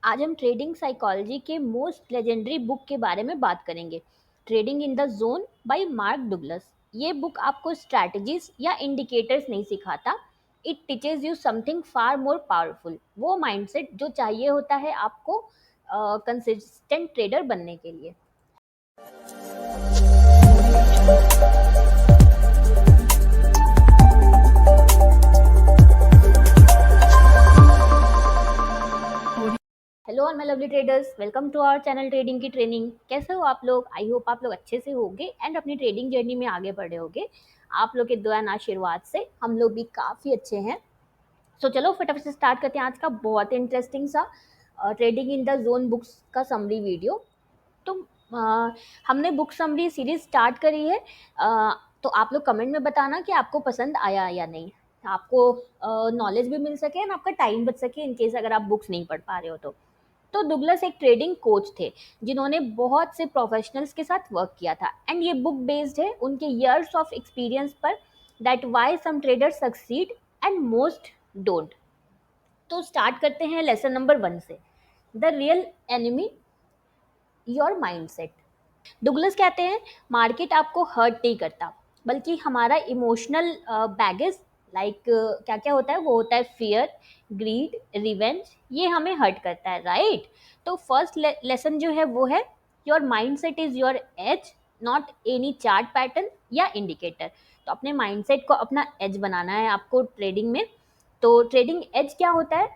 आज हम trading psychology के मोस्ट लेजेंडरी बुक के बारे में बात करेंगे, trading in the zone by Mark Douglas. ये बुक आपको स्ट्रैटेजीज या इंडिकेटर्स नहीं सिखाता, it teaches you something far more powerful, वो माइंडसेट जो चाहिए होता है आपको कंसिस्टेंट ट्रेडर बनने के लिए। Hello all my lovely traders, welcome to our channel trading की ट्रेनिंग। कैसे हो आप लोग? आई होप आप लोग अच्छे से होंगे एंड अपनी ट्रेडिंग जर्नी में आगे बढ़े होंगे। आप लोग के दुआ एंड आशीर्वाद से हम लोग भी काफ़ी अच्छे हैं। तो चलो फटाफट से स्टार्ट करते हैं आज का बहुत इंटरेस्टिंग सा trading in the zone books का समरी वीडियो। तो हमने बुक समरी सीरीज स्टार्ट करी है। तो आप लोग कमेंट में बताना कि आपको पसंद आया या नहीं, आपको नॉलेज भी मिल सके एंड आपका टाइम बच सके इन केस अगर आप बुक्स नहीं पढ़ पा रहे हो तो डुगलस एक ट्रेडिंग कोच थे जिन्होंने बहुत से प्रोफेशनल्स के साथ वर्क किया था एंड ये बुक बेस्ड है उनके इयर्स ऑफ एक्सपीरियंस पर, that why some traders succeed and most don't. तो स्टार्ट करते हैं लेसन नंबर 1 से, the real enemy your mindset. Douglas कहते हैं मार्केट आपको हर्ट नहीं करता बल्कि हमारा इमोशनल बैगेज, लाइक क्या क्या होता है, वो होता है फियर, ग्रीड, रिवेंज, ये हमें हर्ट करता है, राइट। तो फर्स्ट लेसन जो है वो है your mindset is your age, not any chart pattern या इंडिकेटर। तो अपने माइंडसेट को अपना एज बनाना है आपको ट्रेडिंग में। तो ट्रेडिंग एज क्या होता है,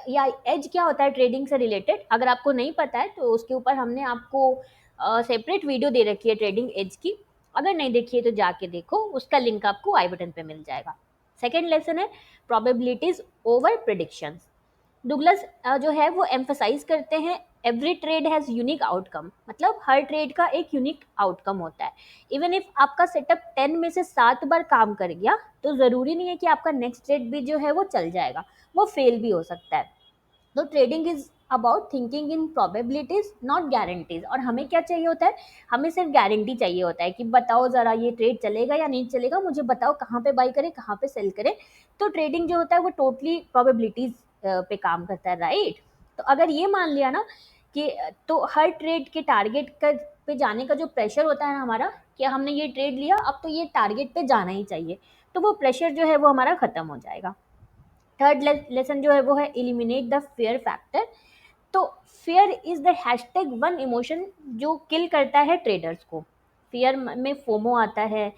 या एज क्या होता है ट्रेडिंग से रिलेटेड, अगर आपको नहीं पता है तो उसके ऊपर हमने आपको सेपरेट वीडियो दे रखी है ट्रेडिंग एज की। अगर नहीं देखी है तो जाके देखो, उसका लिंक आपको आई बटन पे मिल जाएगा। सेकेंड लेसन है प्रोबेबिलिटीज ओवर प्रिडिक्शंस। डुगलस जो है वो एम्फसाइज करते हैं every trade has unique outcome, मतलब हर ट्रेड का एक यूनिक आउटकम होता है। इवन इफ आपका सेटअप 10 में से 7 बार काम कर गया तो ज़रूरी नहीं है कि आपका नेक्स्ट ट्रेड भी जो है वो चल जाएगा, वो फेल भी हो सकता है। तो trading is about thinking in probabilities not guarantees. और हमें क्या चाहिए होता है, हमें सिर्फ गारंटी चाहिए होता है कि बताओ ज़रा ये ट्रेड चलेगा या नहीं चलेगा, मुझे बताओ कहाँ पे बाई करें कहाँ पे सेल करें। तो ट्रेडिंग जो होता है वो टोटली प्रोबेबिलिटीज पे काम करता है, राइट। तो अगर ये मान लिया ना कि तो हर ट्रेड के टारगेट का पे जाने का जो प्रेशर होता है ना हमारा, कि हमने ये ट्रेड लिया अब तो ये टारगेट पे जाना ही चाहिए, तो वो प्रेशर जो है वो हमारा ख़त्म हो जाएगा। थर्ड लेसन जो है वो है एलिमिनेट द फेयर फैक्टर। तो fair is the hashtag one emotion जो किल करता है ट्रेडर्स को। फेयर में फोमो आता है,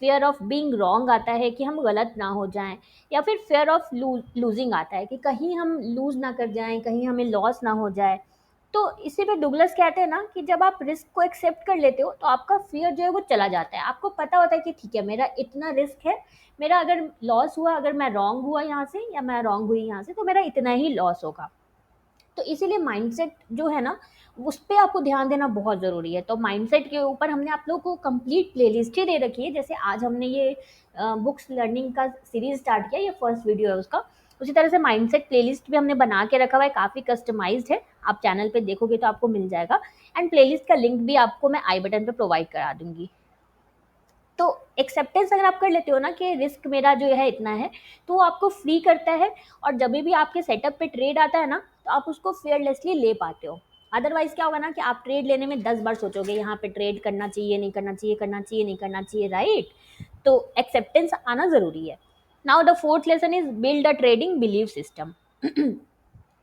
फेयर ऑफ बीइंग रॉन्ग आता है कि हम गलत ना हो जाएं, या फिर फेयर ऑफ लूजिंग आता है कि कहीं हम लूज ना कर जाएं, कहीं हमें लॉस ना हो जाए। तो इसी पे डुगलस कहते हैं ना कि जब आप रिस्क को एक्सेप्ट कर लेते हो तो आपका फियर जो है वो चला जाता है। आपको पता होता है कि ठीक है मेरा इतना रिस्क है, मेरा अगर लॉस हुआ, अगर मैं रॉन्ग हुआ यहाँ से या मैं रॉन्ग हुई यहाँ से, तो मेरा इतना ही लॉस होगा। तो इसीलिए माइंडसेट जो है ना उस पे आपको ध्यान देना बहुत ज़रूरी है। तो माइंडसेट के ऊपर हमने आप लोगों को कंप्लीट प्लेलिस्ट ही दे रखी है। जैसे आज हमने ये बुक्स लर्निंग का सीरीज स्टार्ट किया, ये फर्स्ट वीडियो है उसका। उसी तरह से माइंडसेट प्लेलिस्ट भी हमने बना के रखा हुआ है, काफ़ी कस्टमाइज्ड है, आप चैनल पे देखोगे तो आपको मिल जाएगा। एंड प्लेलिस्ट का लिंक भी आपको मैं आई बटन पे प्रोवाइड करा दूंगी। तो एक्सेप्टेंस अगर आप कर लेते हो ना कि रिस्क मेरा जो है इतना है, तो वो आपको फ्री करता है। और जब भी आपके सेटअप पे ट्रेड आता है ना तो आप उसको फेयरलेसली ले पाते हो। अदरवाइज क्या होगा ना कि आप ट्रेड लेने में 10 बार सोचोगे यहाँ पे ट्रेड करना चाहिए नहीं करना चाहिए, करना चाहिए नहीं करना चाहिए, राइट। तो एक्सेप्टेंस आना ज़रूरी है। Now the fourth lesson is build a trading believe system.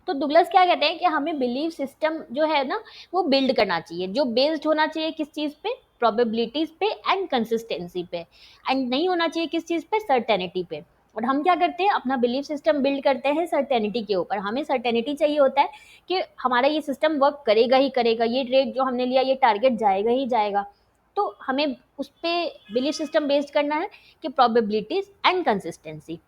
तो डुगलस क्या कहते हैं कि हमें बिलीव सिस्टम जो है ना वो बिल्ड करना चाहिए, जो बेस्ड होना चाहिए किस चीज़ पे, प्रोबेबिलिटीज पे एंड कंसिस्टेंसी पे, एंड नहीं होना चाहिए किस चीज़ पे, सर्टेनिटी पे। और हम क्या करते हैं, अपना बिलीफ सिस्टम बिल्ड करते हैं सर्टेनिटी के ऊपर। हमें सर्टेनिटी चाहिए होता है कि हमारा ये सिस्टम वर्क करेगा ही करेगा, ये ट्रेड जो हमने लिया ये टारगेट जाएगा ही जाएगा। तो हमें उस पर बिलीफ सिस्टम बेस्ड करना है कि प्रोबेबिलिटीज एंड कंसिस्टेंसी।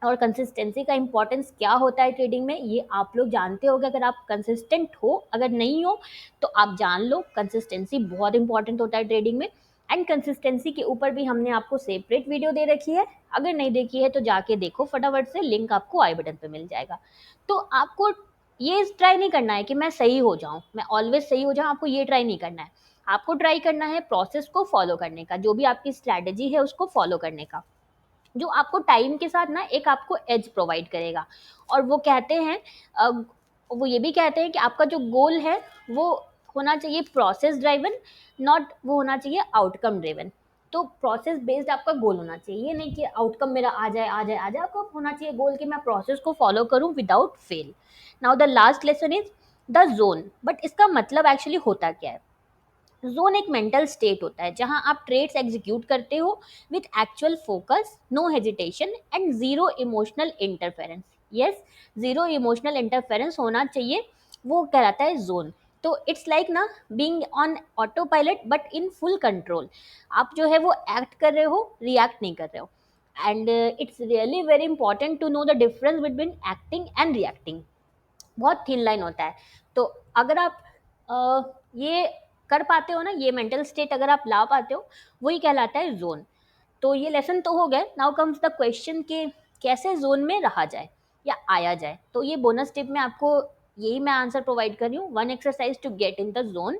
और कंसिस्टेंसी का इंपॉर्टेंस क्या होता है ट्रेडिंग में, ये आप लोग जानते होगे। अगर आप कंसिस्टेंट हो, अगर नहीं हो तो आप जान लो, कंसिस्टेंसी बहुत इंपॉर्टेंट होता है ट्रेडिंग में। एंड कंसिस्टेंसी के ऊपर भी हमने आपको सेपरेट वीडियो दे रखी है, अगर नहीं देखी है तो जाके देखो फटाफट से, लिंक आपको आई बटन पे मिल जाएगा। तो आपको ये ट्राई नहीं करना है कि मैं सही हो जाऊं, मैं ऑलवेज सही हो जाऊं, आपको ये ट्राई नहीं करना है। आपको ट्राई करना है प्रोसेस को फॉलो करने का, जो भी आपकी स्ट्रैटेजी है उसको फॉलो करने का, जो आपको टाइम के साथ ना एक आपको एज प्रोवाइड करेगा। और वो कहते हैं और वो ये भी कहते हैं कि आपका जो गोल है वो होना चाहिए प्रोसेस ड्राइवन, नॉट वो होना चाहिए आउटकम ड्रिवन। तो प्रोसेस बेस्ड आपका गोल होना चाहिए, ये नहीं कि आउटकम मेरा आ जाए आ जाए आ जाए, आपको होना चाहिए गोल कि मैं प्रोसेस को फॉलो करूं without fail. Now the last lesson is the zone. But इसका मतलब एक्चुअली होता क्या है? जोन एक मेंटल स्टेट होता है जहां आप ट्रेड्स एग्जीक्यूट करते हो with actual focus, no hesitation and zero emotional interference. Yes, zero emotional interference होना चाहिए, वो कहलाता है जोन। तो इट्स लाइक ना being on autopilot but in full control. आप जो है वो एक्ट कर रहे हो, रिएक्ट नहीं कर रहे हो। And it's really very important to know the difference between acting and reacting. बहुत थिन लाइन होता है। तो अगर आप ये कर पाते हो ना, ये मेंटल स्टेट अगर आप ला पाते हो, वही कहलाता है जोन। तो ये लेसन तो हो गए। नाउ कम्स द क्वेश्चन के कैसे जोन में रहा जाए या आया जाए। तो ये बोनस टिप में आपको यही मैं आंसर प्रोवाइड कर रही हूँ, one exercise to get in the zone.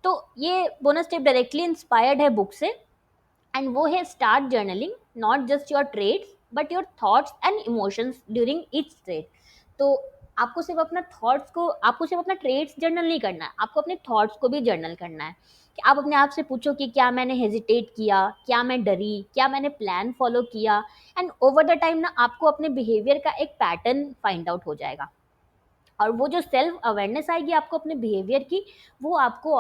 तो ये बोनस टिप डायरेक्टली इंस्पायर्ड है बुक से, एंड वो है start journaling not just your trades but your thoughts and emotions during each trade. तो आपको सिर्फ अपना थॉट्स को, आपको सिर्फ अपना ट्रेड्स जर्नल नहीं करना है, आपको अपने थॉट्स को भी जर्नल करना है। कि आप अपने आप से पूछो कि क्या मैंने हेजिटेट किया, क्या मैं डरी, क्या मैंने प्लान फॉलो किया। एंड ओवर द टाइम ना आपको अपने बिहेवियर का एक पैटर्न फाइंड आउट हो जाएगा, और वो जो सेल्फ अवेयरनेस आएगी आपको अपने बिहेवियर की, वो आपको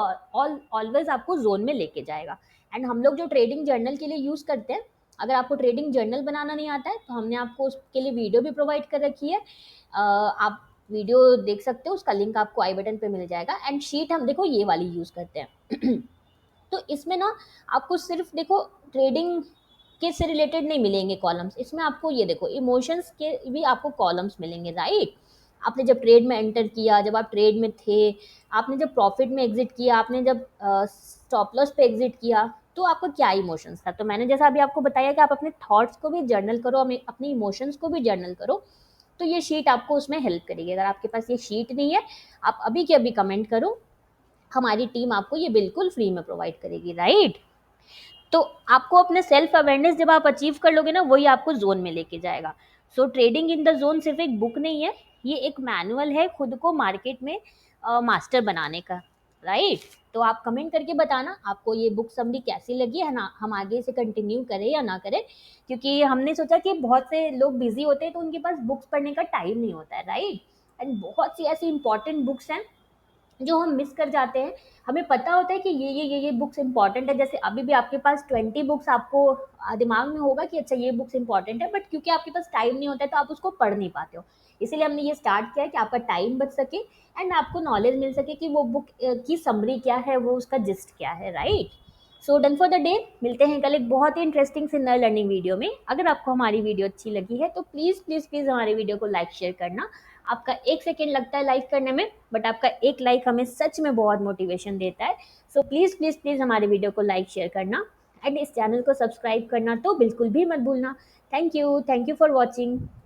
ऑलवेज आपको जोन में लेके जाएगा। एंड हम लोग जो ट्रेडिंग जर्नल के लिए यूज़ करते हैं, अगर आपको ट्रेडिंग जर्नल बनाना नहीं आता है तो हमने आपको उसके लिए वीडियो भी प्रोवाइड कर रखी है। आप वीडियो देख सकते हो, उसका लिंक आपको आई बटन पे मिल जाएगा। एंड शीट हम देखो ये वाली यूज़ करते हैं। तो इसमें ना आपको सिर्फ देखो ट्रेडिंग के से रिलेटेड नहीं मिलेंगे कॉलम्स, इसमें आपको ये देखो इमोशंस के भी आपको कॉलम्स मिलेंगे, राइट? आपने जब ट्रेड में एंटर किया, जब आप ट्रेड में थे, आपने जब प्रॉफिट में एग्जिट किया, आपने जब स्टॉप लॉस पे एग्जिट किया, तो आपका क्या इमोशंस था। तो मैंने जैसा अभी आपको बताया कि आप अपने थॉट्स को भी जर्नल करो, अपने इमोशंस को भी जर्नल करो। तो ये शीट आपको उसमें हेल्प करेगी। अगर आपके पास ये शीट नहीं है, आप अभी के अभी कमेंट करो, हमारी टीम आपको ये बिल्कुल फ्री में प्रोवाइड करेगी, राइट? तो आपको अपने सेल्फ अवेयरनेस जब आप अचीव कर लोगे ना, वही आपको जोन में लेके जाएगा। सो ट्रेडिंग इन द जोन सिर्फ एक बुक नहीं है, ये एक मैनुअल है खुद को मार्केट में मास्टर बनाने का, राइट? तो आप कमेंट करके बताना आपको ये बुक समरी कैसी लगी है ना, हम आगे से कंटिन्यू करें या ना करें। क्योंकि हमने सोचा कि बहुत से लोग बिजी होते हैं तो उनके पास बुक्स पढ़ने का टाइम नहीं होता है, राइट? एंड बहुत सी ऐसी इंपॉर्टेंट बुक्स हैं जो हम मिस कर जाते हैं। हमें पता होता है कि ये बुक्स इंपॉर्टेंट है, जैसे अभी भी आपके पास 20 बुक्स आपको दिमाग में होगा कि अच्छा ये बुक्स इंपॉर्टेंट है, बट क्योंकि आपके पास टाइम नहीं होता है तो आप उसको पढ़ नहीं पाते हो। इसीलिए हमने ये स्टार्ट किया है कि आपका टाइम बच सके एंड आपको नॉलेज मिल सके कि वो बुक की समरी क्या है, वो उसका जिस्ट क्या है, right? So done for the day. मिलते हैं कल एक बहुत ही इंटरेस्टिंग से नए लर्निंग वीडियो में। अगर आपको हमारी वीडियो अच्छी लगी है तो प्लीज़ प्लीज़ प्लीज़ हमारी वीडियो को लाइक शेयर करना। आपका 1 सेकंड लगता है लाइक करने में, बट आपका एक लाइक हमें सच में बहुत मोटिवेशन देता है। सो प्लीज़ प्लीज़ प्लीज़ हमारे वीडियो को लाइक शेयर करना, एंड इस चैनल को सब्सक्राइब करना तो बिल्कुल भी मत भूलना। Thank you for watching.